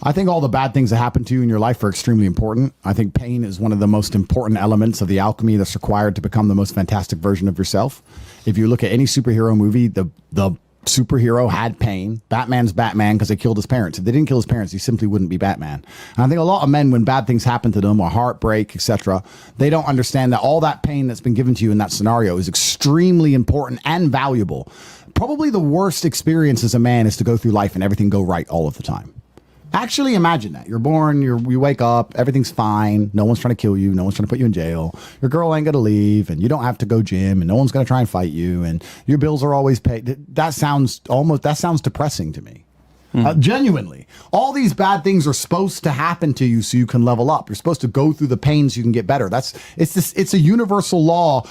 I think all the bad things that happen to you in your life are extremely important. I think pain is one of the most important elements of the alchemy that's required to become the most fantastic version of yourself. If you look at any superhero movie, the superhero had pain. Batman's Batman because they killed his parents. If they didn't kill his parents, he simply wouldn't be Batman. And I think a lot of men, when bad things happen to them or heartbreak, etc., they don't understand that all that pain that's been given to you in that scenario is extremely important and valuable. Probably the worst experience as a man is to go through life and everything go right all of the time. Actually imagine that. You're born, you wake up, everything's fine. No one's trying to kill you. No one's trying to put you in jail. Your girl ain't going to leave, and you don't have to go gym, and no one's going to try and fight you, and your bills are always paid. That sounds depressing to me. Genuinely. All these bad things are supposed to happen to you so you can level up. You're supposed to go through the pain so you can get better. It's a universal law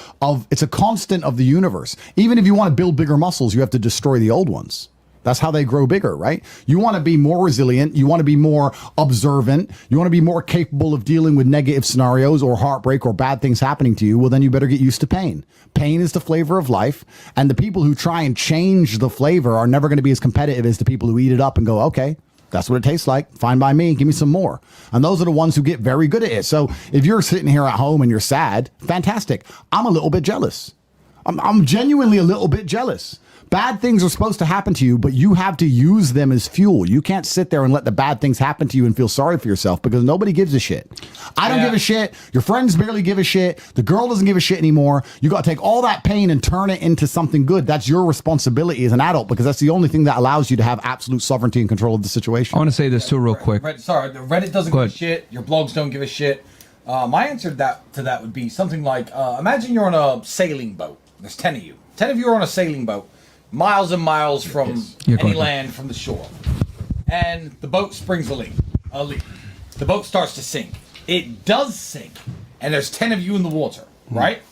it's a constant of the universe. Even if you want to build bigger muscles, you have to destroy the old ones. That's how they grow bigger, right? You want to be more resilient. You want to be more observant. You want to be more capable of dealing with negative scenarios or heartbreak or bad things happening to you. Well, then you better get used to pain. Pain is the flavor of life. And the people who try and change the flavor are never going to be as competitive as the people who eat it up and go, okay, that's what it tastes like. Fine by me. Give me some more. And those are the ones who get very good at it. So if you're sitting here at home and you're sad, fantastic. I'm a little bit jealous. I'm genuinely a little bit jealous. Bad things are supposed to happen to you, but you have to use them as fuel. You can't sit there and let the bad things happen to you and feel sorry for yourself because nobody gives a shit. I don't give a shit. Your friends barely give a shit. The girl doesn't give a shit anymore. You got to take all that pain and turn it into something good. That's your responsibility as an adult because that's the only thing that allows you to have absolute sovereignty and control of the situation. I want to say this too real quick. Reddit doesn't give a shit. Your blogs don't give a shit. My answer to that would be something like, imagine you're on a sailing boat. There's 10 of you. 10 of you are on a sailing boat. Miles and miles from any land from the shore. And the boat springs a leak. The boat starts to sink. It does sink. And there's 10 of you in the water, right?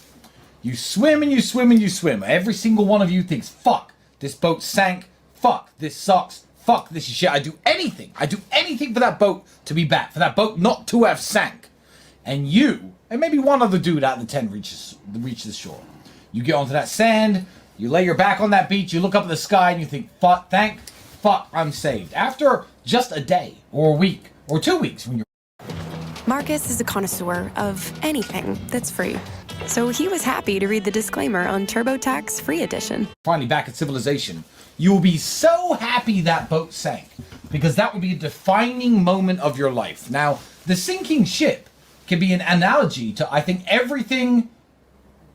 You swim and you swim and you swim. Every single one of you thinks, fuck, this boat sank. Fuck, this sucks. Fuck, this is shit. I do anything for that boat to be back. For that boat not to have sank. And you, and maybe one other dude out of the 10 reaches the shore. You get onto that sand. You lay your back on that beach, you look up at the sky, and you think, fuck, I'm saved. After just a day, or a week, or 2 weeks, when you're... Marcus is a connoisseur of anything that's free. So he was happy to read the disclaimer on TurboTax Free Edition. Finally back in civilization, you will be so happy that boat sank, because that will be a defining moment of your life. Now, the sinking ship can be an analogy to, I think, everything...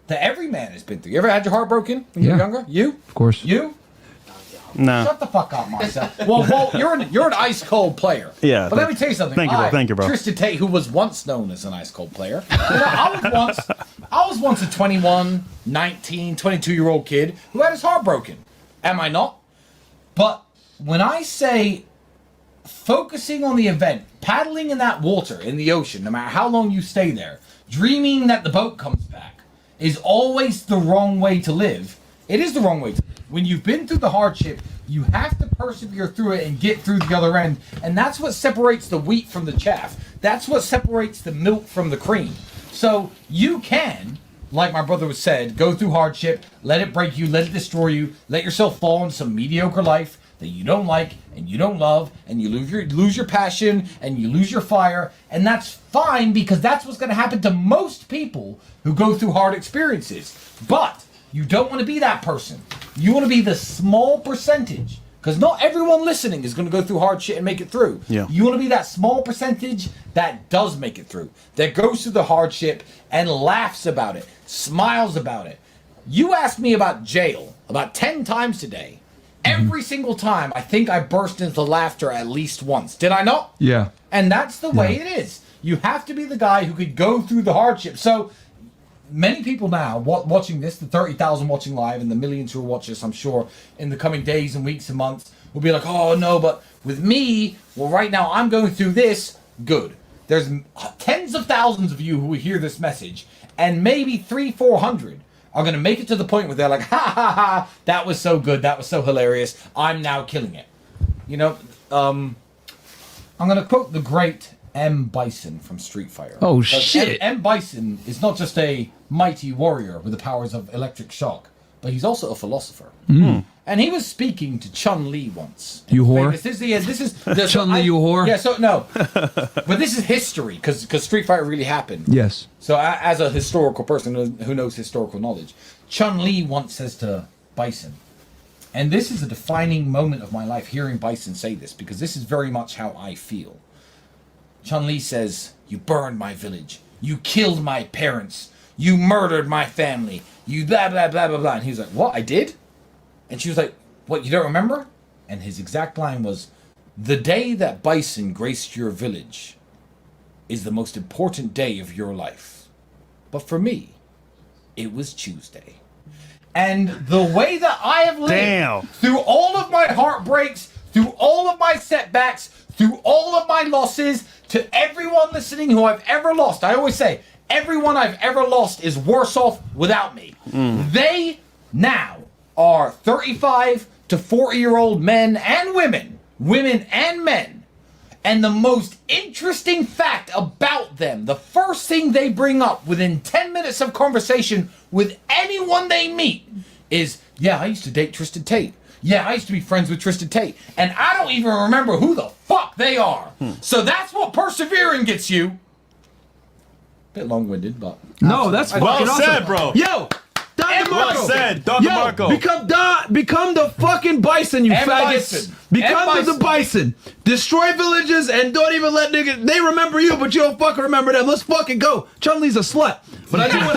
that every man has been through. You ever had your heart broken when you were younger? You? Of course. You? No. Shut the fuck up, Marcel. Well, you're an ice cold player. Yeah. But let me tell you something. Thank you, bro. Tristan Tate, who was once known as an ice cold player. I was once a 21, 19, 22-year-old kid who had his heart broken. Am I not? But when I say focusing on the event, paddling in that water, in the ocean, no matter how long you stay there, dreaming that the boat comes back, is always the wrong way to live. It is the wrong way to live. When you've been through the hardship, you have to persevere through it and get through the other end. And that's what separates the wheat from the chaff. That's what separates the milk from the cream. So you can, like my brother said, go through hardship, let it break you, let it destroy you, let yourself fall into some mediocre life that you don't like and you don't love, and you lose your passion and you lose your fire, and that's fine because that's what's going to happen to most people who go through hard experiences. But you don't want to be that person. You want to be the small percentage, because not everyone listening is going to go through hard shit and make it through. Yeah. You want to be that small percentage that does make it through, that goes through the hardship and laughs about it, smiles about it. You asked me about jail about 10 times today. Every single time, I think I burst into laughter at least once. Did I not? Yeah. And that's the way it is. You have to be the guy who could go through the hardship. So many people now watching this, the 30,000 watching live and the millions who will watch this, I'm sure, in the coming days and weeks and months, will be like, oh no, but with me, well, right now I'm going through this. Good. There's tens of thousands of you who will hear this message, and maybe 300-400 are going to make it to the point where they're like, ha ha ha, that was so good, that was so hilarious, I'm now killing it. You know, I'm going to quote the great M. Bison from Street Fighter. Oh, shit. M. Bison is not just a mighty warrior with the powers of electric shock, but he's also a philosopher. And he was speaking to Chun-Li once. You whore? This is the, Chun-Li, you whore? Yeah, so no. But this is history, because Street Fighter really happened. Yes. So as a historical person who knows historical knowledge, Chun-Li once says to Bison, and this is a defining moment of my life, hearing Bison say this, because this is very much how I feel. Chun-Li says, "You burned my village. You killed my parents. You murdered my family. You blah, blah, blah, blah, blah." And he was like, "What? I did?" And she was like, "What, you don't remember?" And his exact line was, "The day that Bison graced your village is the most important day of your life. But for me, it was Tuesday." And the way that I have lived through all of my heartbreaks, through all of my setbacks, through all of my losses, to everyone listening who I've ever lost, I always say, everyone I've ever lost is worse off without me. They now are 35 to 40-year-old men and women and men. And the most interesting fact about them, the first thing they bring up within 10 minutes of conversation with anyone they meet is, "Yeah, I used to date Tristan Tate. Yeah, I used to be friends with Tristan Tate. And I don't even remember who the fuck they are." So that's what persevering gets you. Bit long-winded, but... No, that's Well fucking awesome. said, bro. Yo, Don And DeMarco. Well said, Don DeMarco. Become the fucking Bison, you And faggots. Bison. Become And the Bison. Destroy villages and don't even let niggas. They remember you, but you don't fucking remember them. Let's fucking go. Chun-Li's a slut. But I do want to.